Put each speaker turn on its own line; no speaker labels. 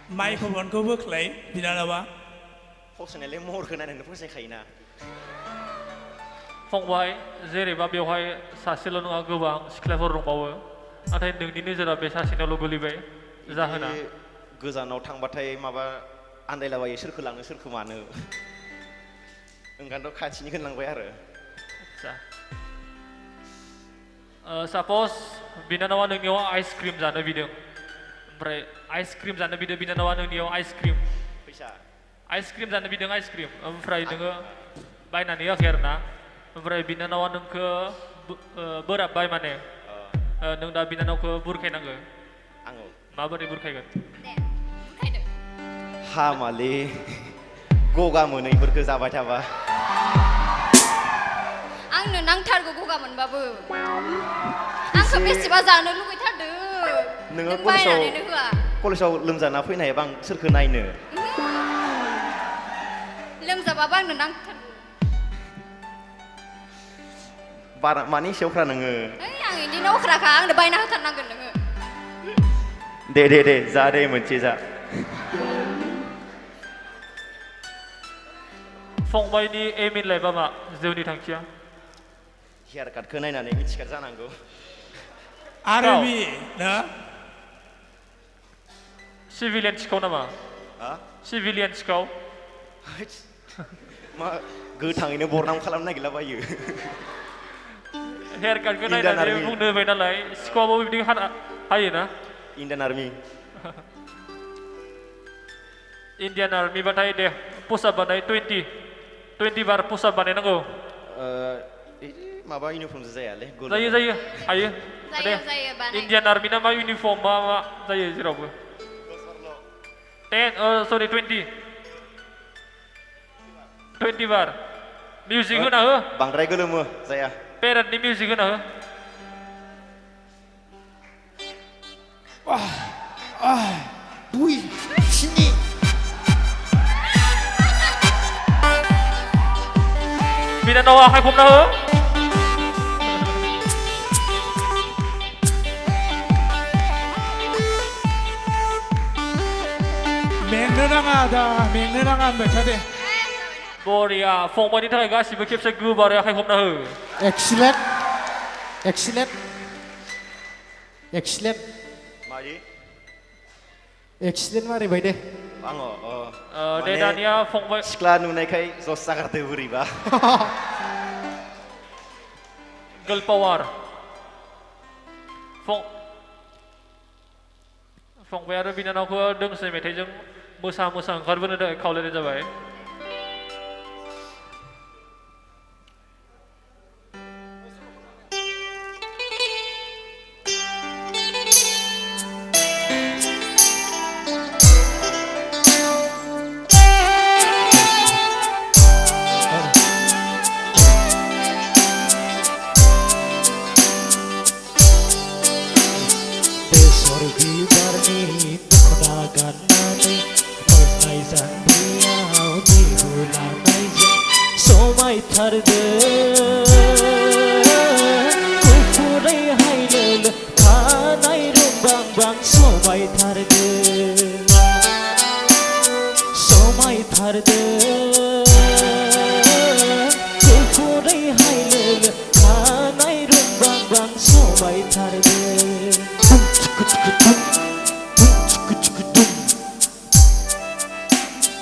माइक्र'फनखौ बोख्लाय बिनानावा
फसायनायलाय महरखौ नायनानै फसायखायोना
फंबाय जेरैबा बेवहाय सासेल' नङा गोबां सिख्लाफोर दंबावो नाथाय नोंनि नोजोरा बे सासेनावल' गोलैबाय जाहोना
गोजानाव थांबाथाय माबा आन्दायलाबायो सोरखौ लांनो सोरखौ मानो ओंखायनोथ' खाथिनि होनलांबाय आरो
सापस बिनानावा नोंनियाव आइसक्रिम जानो बिदों ओमफ्राय आइसक्रिम जानो बिदों बिनानावा नोंनियाव आइसक्रिम
फैसा
आइसक्रिम जानो बिदों आइसक्रिम ओमफ्राय नोङो बायनानै होआखै आरो ना ओमफ्राय बिनानावा नोंखौ बोराबबाय माने नों दा बिनानावखौ बुरखायनांगो
आङो
माबोरै बुरखायगोन
दे बुरखायदो
हामालै गगा मोनैफोरखौ जाबाय थाबा
आंनो नांथारगौ गगा मोनबाबो आंखौ बेसेबा जानो लुगैथारदो
नोङो
बायनानैनो होआ
कलेजाव लोमजाना फैनो हायाबा आं सोरखौ नायनो
लोमजाबाबो आंनो नांथारगौ
बारा मानि सेवख्रा नोङो
ओइ आं इदिनो अख्राखा आंनो बायना होथारनांगोन नोङो
दे जा दे मोनसे जा
फंबायनि एम इन लाइफआ मा जिउनि थांखिया
हेयार काटखौ नायनानै मिथिखार जानांगौ
आर्मि ना
सिभिलियन सिखाव नामा सिभिलियन सिखाव
मा गोथाङैनो बरनाम खालामनो नागिरलाबायो
हेयार काटखौ नायनानै बुंनो होबाय नालाय सिखावाबो बिदि हायोना
इण्डियान आर्मि
इण्डियान आर्मिबाथाय दे पुसआप बानाय 20 बार पुसआप बानायनांगौ
माबा इउनिफर्मजों जायालै
जायो हायो दे
जायो बानाय
इण्डियान आर्मि ना मा इउनिफर्म मा जायो जेरावबो 20 बार मिउजिक होना हो
बांद्राय गोलोमो जाया
पेरेडनि मिउजिक होना हो
दुइ स्नि
बिनानावा आखाइ खबना हो
मेंनो नाङा होनबाय था दे
बरिया फंबायनि थाखाय गासिबो खेबसे गोबारै आखाइ खबना हो
एक्सिलेन्ट
मादि
एक्सिलेन्ट मारिबाय दे
आङो
दे दानिया फंबाय
सिख्ला नुनायखाय जस जागारदो बोरैबा
गर्ल पावार फंबाय आरो बिनानावखौ दोंसे मेथाइजों मोसा ओंखारबोनो थाखाय खावलायनाय जाबाय
समायथारदों